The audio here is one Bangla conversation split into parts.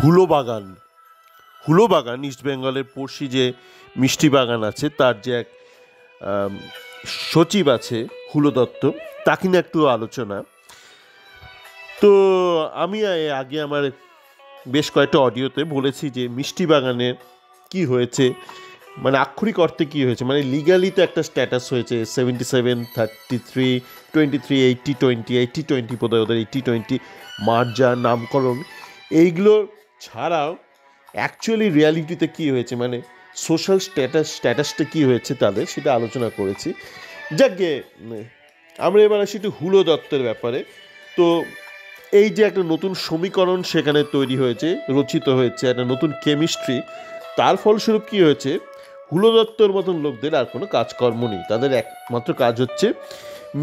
হুলো বাগান। হুলো বাগান ইস্ট বেঙ্গলের পড়শি যে মিষ্টি বাগান আছে তার যে এক আম, সচিব আছে হুলো দত্ত, তাকে নিয়ে একটু আলোচনা। তো আমি আগে আমার বেশ কয়েকটা অডিওতে বলেছি যে মিষ্টি বাগানের কি হয়েছে, মানে আক্ষরিক অর্থে কী হয়েছে, মানে লিগালি তো একটা স্ট্যাটাস হয়েছে 77-33 23 80-20 বোধহয় ওদের 80-20 মার্জার নামকরণ, এইগুলো ছাড়াও অ্যাকচুয়ালি রিয়ালিটিতে কী হয়েছে, মানে সোশ্যাল স্ট্যাটাসটা কী হয়েছে তাদের, সেটা আলোচনা করেছি। যাকে আমরা এবার আসি একটু হুলো দত্তের ব্যাপারে। তো এই যে একটা নতুন সমীকরণ সেখানে তৈরি হয়েছে, রচিত হয়েছে একটা নতুন কেমিস্ট্রি, তার ফলস্বরূপ কী হয়েছে, হুলো দত্তর মতন লোকদের আর কোনো কাজকর্ম নেই, তাদের একমাত্র কাজ হচ্ছে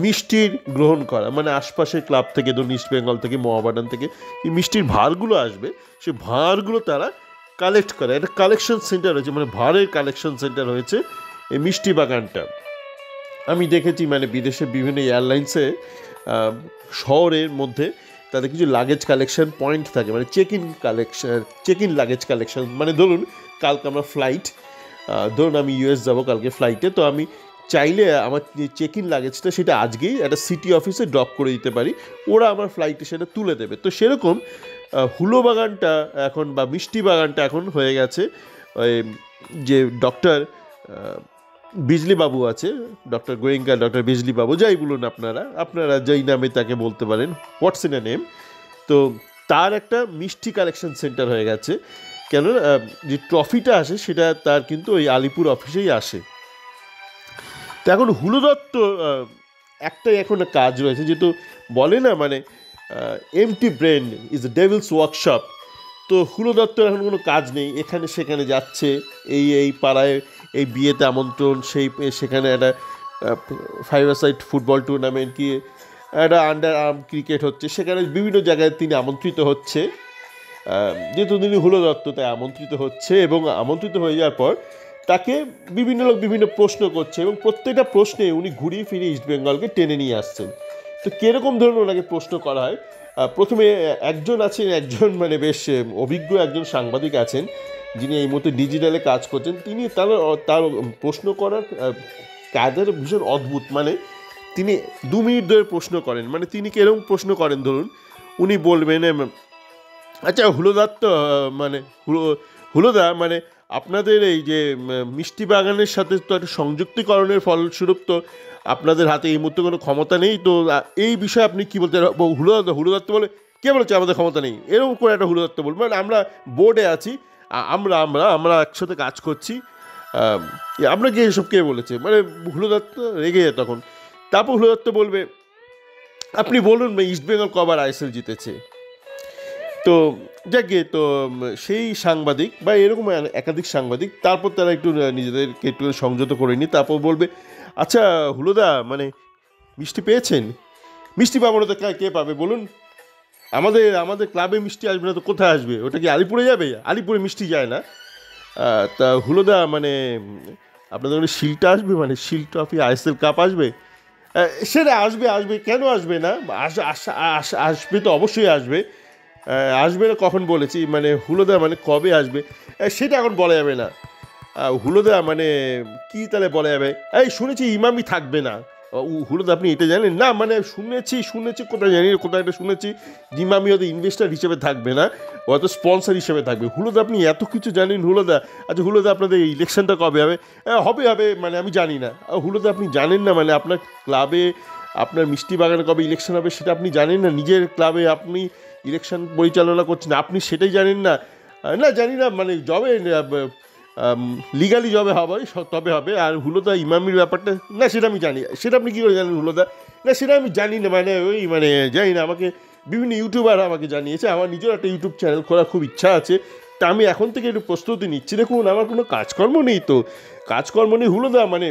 মিষ্টির গ্রহণ করা, মানে আশপাশের ক্লাব থেকে, ধরুন ইস্ট বেঙ্গল থেকে, মহাবাডান থেকে এই মিষ্টির ভাঁড়গুলো আসবে, সেই ভাঁড়গুলো তারা কালেক্ট করে, একটা কালেকশন সেন্টার হয়েছে, মানে ভাঁড়ের কালেকশন সেন্টার হয়েছে এই মিষ্টি বাগানটা। আমি দেখেছি মানে বিদেশে বিভিন্ন এয়ারলাইন্সে শহরের মধ্যে তাদের কিছু লাগেজ কালেকশন পয়েন্ট থাকে, মানে চেক ইন লাগেজ কালেকশন, মানে ধরুন কালকে আমরা ফ্লাইট, ধরুন আমি ইউএস যাব কালকে ফ্লাইটে, তো আমি চাইলে আমার যে চেক ইন লাগেজটা সেটা আজকেই একটা সিটি অফিসে ড্রপ করে দিতে পারি, ওরা আমার ফ্লাইটে সেটা তুলে দেবে। তো সেরকম হুলো বাগানটা এখন বা মিষ্টি বাগানটা এখন হয়ে গেছে ওই যে ডক্টর বিজলিবাবু আছে, ডক্টর গোয়েঙ্কা, ডক্টর বিজলিবাবু, যাই বলুন আপনারা আপনারা যেই নামে তাকে বলতে পারেন, হোয়াটস ইন আ নেম। তো তার একটা মিষ্টি কালেকশন সেন্টার হয়ে গেছে, কেন যে ট্রফিটা আসে সেটা তার কিন্তু ওই আলিপুর অফিসেই আসে। তো এখন হুলো দত্ত একটাই এখন কাজ রয়েছে, যেহেতু বলে না মানে empty brain is a devil's workshop. তো হুলো দত্তর এখন কোনো কাজ নেই, এখানে সেখানে যাচ্ছে, এই পাড়ায় এই বিয়েতে আমন্ত্রণ, সেখানে একটা 5-a-side ফুটবল টুর্নামেন্ট, কি একটা আন্ডার আর্ম ক্রিকেট হচ্ছে, সেখানে বিভিন্ন জায়গায় তিনি আমন্ত্রিত হচ্ছে, যেহেতু তিনি হুলো দত্ত তাই আমন্ত্রিত হচ্ছে, এবং আমন্ত্রিত হয়ে যাওয়ার পর তাকে বিভিন্ন লোক বিভিন্ন প্রশ্ন করছে, এবং প্রত্যেকটা প্রশ্নে উনি ঘুরিয়ে ফিরিয়ে ইস্টবেঙ্গলকে টেনে নিয়ে আসছেন। তো কীরকম ধরনের ওনাকে প্রশ্ন করা হয়, প্রথমে একজন মানে বেশ অভিজ্ঞ একজন সাংবাদিক আছেন, যিনি এই মুহূর্তে ডিজিটালে কাজ করছেন, তিনি তার প্রশ্ন করার কাজের ভীষণ অদ্ভুত, মানে তিনি 2 মিনিট ধরে প্রশ্ন করেন, মানে তিনি কীরকম প্রশ্ন করেন, ধরুন উনি বলবেন, আচ্ছা হুলোদাত্ত, মানে হুলোদা, মানে আপনাদের এই যে মিষ্টি বাগানের সাথে তো একটা সংযুক্তিকরণের ফলস্বরূপ তো আপনাদের হাতে এই মুহূর্তে কোনো ক্ষমতা নেই, তো এই বিষয়ে আপনি কী বলতে, হুলোদত্ত বলে, কে বলেছে আমাদের ক্ষমতা নেই, এরকম করে একটা হুলোদত্ত বলবে, মানে আমরা বোর্ডে আছি, আমরা আমরা আমরা একসাথে কাজ করছি, আপনাকে এসব কে বলেছে, মানে হুলোদত্ত রেগে যায় তখন। তারপর হুলোদত্ত বলবে, আপনি বলুন ইস্ট বেঙ্গল কবার আইএসএল জিতেছে। তো যাকে তো সেই সাংবাদিক বা এরকম একাধিক সাংবাদিক তারপর তারা একটু নিজেদেরকে একটু সংযত করে নি, তারপর বলবে, আচ্ছা হুলোদা, মানে মিষ্টি পেয়েছেন, মিষ্টি পাবো না তো কে পাবে বলুন, আমাদের আমাদের ক্লাবে মিষ্টি আসবে না তো কোথায় আসবে, ওটা কি আলিপুরে যাবে, আলিপুরে মিষ্টি যায় না। তা হুলোদা, মানে আপনাদের ওখানে শিলটা আসবে, মানে শিল ট্রফি আইএসএল কাপ আসবে, সেটা আসবে, আসবে কেন আসবে না, আসবে তো অবশ্যই আসবে, আসবে না কখন বলেছি, মানে হুলোদা মানে কবে আসবে সেটা এখন বলা যাবে না, হুলোদা মানে কি তাহলে বলা যাবে, এই শুনেছি ইমামি থাকবে না, হুলোদা আপনি এটা জানেন না, মানে শুনেছি কোথায় জানি, কোথায় এটা শুনেছি, ইমামি হয়তো ইনভেস্টার হিসেবে থাকবে না, হয়তো স্পন্সর হিসেবে থাকবে, হুলোদা আপনি এত কিছু জানেন হুলোদা, আচ্ছা হুলোদা আপনাদের ইলেকশনটা কবে হবে, হবে মানে আমি জানি না, হুলোদা আপনি জানেন না, মানে আপনার ক্লাবে আপনার মিষ্টি বাগানে কবে ইলেকশন হবে সেটা আপনি জানেন না, নিজের ক্লাবে আপনি ইলেকশন পরিচালনা করছেন, আপনি সেটাই জানেন না, না জানি না, মানে যবে লিগালি যবে হবে তবে হবে, আর হুলোদা ইমামির ব্যাপারটা না সেটা আমি জানি, সেটা আপনি কী করে জানেন হুলোদা, না সেটা আমি জানি না, মানে ওই মানে জানি না, আমাকে বিভিন্ন ইউটিউবার আমাকে জানিয়েছে, আমার নিজের একটা ইউটিউব চ্যানেল করার খুব ইচ্ছা আছে, তা আমি এখন থেকে একটু প্রস্তুতি নিচ্ছি, দেখুন আমার কোনো কাজকর্ম নেই, তো কাজকর্ম নেই হুলোদা, মানে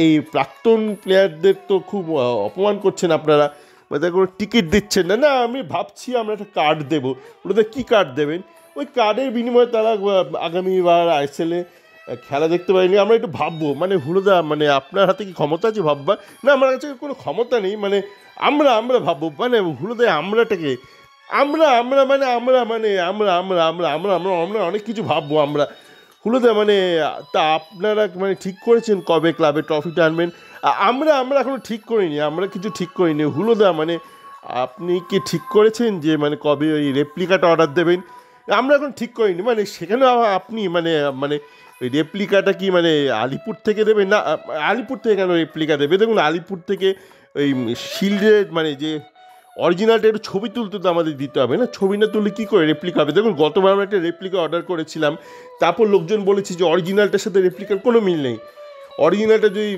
এই প্রাক্তন প্লেয়ারদের তো খুব অপমান করছেন আপনারা, বা তাদের কোনো টিকিট দিচ্ছেন না, না আমি ভাবছি আমরা একটা কার্ড দেবো, ওদের কী কার্ড দেবেন, ওই কার্ডের বিনিময়ে তারা আগামীবার আইএসএলে খেলা দেখতে পারিনি, আমরা একটু ভাববো, মানে হুলোদা মানে আপনার হাতে কি ক্ষমতা আছে ভাববা, না আমার কাছে কোনো ক্ষমতা নেই, মানে আমরা ভাববো, মানে হুলোদা আমরাটাকে আমরা আমরা মানে আমরা মানে আমরা আমরা আমরা আমরা আমরা আমরা অনেক কিছু ভাববো আমরা। হুলোদা মানে তা আপনারা মানে ঠিক করেছেন কবে ক্লাবে ট্রফিটা আনবেন? আমরা আমরা এখনো ঠিক করিনি, আমরা কিছু ঠিক করিনি। হুলোদা মানে আপনি কি ঠিক করেছেন যে মানে কবে ওই রেপ্লিকাটা অর্ডার দেবেন? আমরা এখন ঠিক করিনি, মানে সেখানেও আপনি মানে মানে ওই রেপ্লিকাটা কি মানে আলিপুর থেকে দেবেন না? আলিপুর থেকে কেন রেপ্লিকা দেবে? দেখুন আলিপুর থেকে ওই শিল্ডের মানে যে অরিজিনালটা একটু ছবি তুলতে তো আমাদের দিতে হবে না, ছবি না তুললে কী করে রেপ্লিকা হবে? দেখুন গতবার আমরা একটা রেপ্লিকা অর্ডার করেছিলাম, তারপর লোকজন বলেছে যে অরিজিনালটার সাথে রেপ্লিকার কোনো মিল নেই। অরিজিনালটা যদি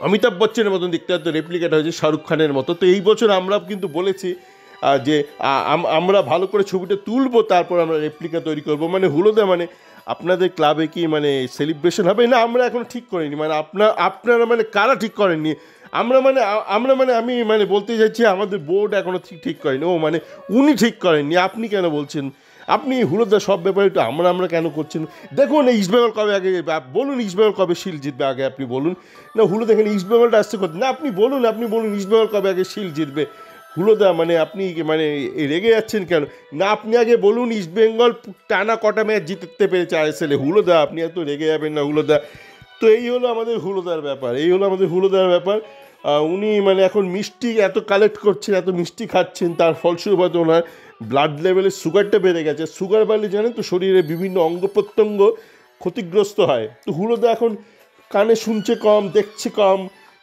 অমিতাভ বচ্চনের মতন দেখতে হতো, রেপ্লিকাটা হয়েছে শাহরুখ খানের মতো। তো এই বছর আমরা কিন্তু বলেছি যে আমরা ভালো করে ছবিটা তুলবো, তারপর আমরা রেপ্লিকা তৈরি করব। মানে হুলোদা মানে আপনাদের ক্লাবে কি মানে সেলিব্রেশন হবে না? আমরা এখন ঠিক করিনি, মানে আপনারা মানে কারা ঠিক করেননি? আমরা মানে আমি মানে বলতে চাইছি আমাদের বোর্ড এখনও ঠিক করেনি। ও মানে উনি ঠিক করেননি, আপনি কেন বলছেন? আপনি হুলোদা সব ব্যাপারে একটু আমরা কেন করছেন? দেখুন ইস্টবেঙ্গল কবে আগে বলুন, ইস্টবেঙ্গল কবে শিল্ড জিতবে আগে আপনি বলুন। না হুলোদা এখানে ইস্টবেঙ্গলটা আসতে করতে না, আপনি বলুন ইস্টবেঙ্গল কবে আগে শিল্ড জিতবে। হুলোদা মানে আপনি মানে রেগে যাচ্ছেন কেন? না আপনি আগে বলুন ইস্টবেঙ্গল টানা কটা ম্যাচ জিততে পেরেছে আইএসএলে। হুলোদা আপনি এত রেগে যাবেন না হুলোদা। তো এই হলো আমাদের হুলোদার ব্যাপার, এই হলো আমাদের হুলোদার ব্যাপার। উনি মানে এখন মিষ্টি এত কালেক্ট করছেন, এত মিষ্টি খাচ্ছেন, তার ফলস্বরূপ হয়তো ওনার ব্লাড লেভেলের সুগারটা বেড়ে গেছে। সুগার বাড়লে জানেন তো শরীরে বিভিন্ন অঙ্গ প্রত্যঙ্গ ক্ষতিগ্রস্ত হয়। তো হুলোদা এখন কানে শুনছে কম, দেখছে কম,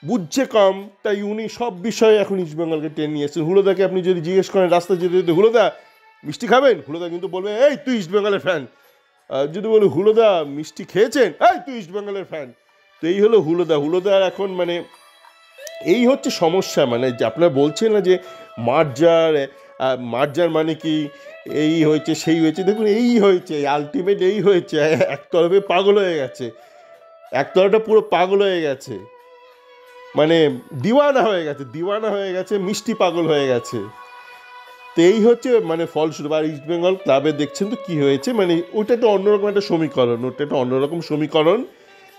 বুঝছে কম, তাই উনি সব বিষয়ে এখন ইস্টবেঙ্গলকে টেনে নিয়ে এসেছেন। হুলোদাকে আপনি যদি জিজ্ঞেস করেন রাস্তায় যেতে যেতে হুলোদা মিষ্টি খাবেন, হুলোদা কিন্তু বলবে এই তুই ইস্টবেঙ্গলের ফ্যান। যদি বলি হুলোদা মিষ্টি খেয়েছেন, এই তুই ইস্টবেঙ্গলের ফ্যান। তো এই হলো হুলোদা। হুলোদার এখন মানে এই হচ্ছে সমস্যা, মানে যে আপনারা বলছেন না যে মার্জার, মার্জার মানে কি এই হয়েছে সেই হয়েছে। দেখুন এই হয়েছে, আলটিমেট এই হয়েছে। একতরফে পাগল হয়ে গেছে, একতরফটা পুরো পাগল হয়ে গেছে, মানে দিওয়ানা হয়ে গেছে, মিষ্টি পাগল হয়ে গেছে। তো এই হচ্ছে মানে ফলস্বরূপ। আর ইস্টবেঙ্গল ক্লাবে দেখছেন তো কী হয়েছে, মানে ওটা একটা অন্যরকম একটা সমীকরণ, ওটা একটা অন্যরকম সমীকরণ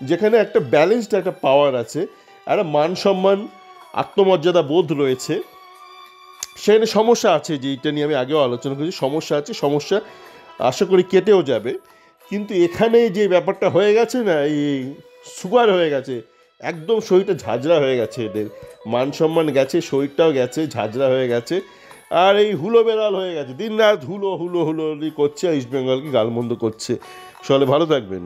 যেখানে একটা ব্যালেন্সড একটা পাওয়ার আছে, একটা মান সম্মান, আত্মমর্যাদা বোধ রয়েছে। সেখানে সমস্যা আছে, যে এটা নিয়ে আমি আগেও আলোচনা করেছি, সমস্যা আছে, সমস্যা আশা করি কেটেও যাবে। কিন্তু এখানে যে ব্যাপারটা হয়ে গেছে না, এই সুগার হয়ে গেছে, একদম শরীরটা ঝাঁঝরা হয়ে গেছে, এদের মান সম্মান গেছে, শরীরটাও গেছে, ঝাঁঝরা হয়ে গেছে। আর এই হুলো বেড়াল হয়ে গেছে, দিন রাত হুলো হুলো হুলো করছে, ইস্টবেঙ্গলকে গালমন্দ করছে। সকালে ভালো থাকবেন।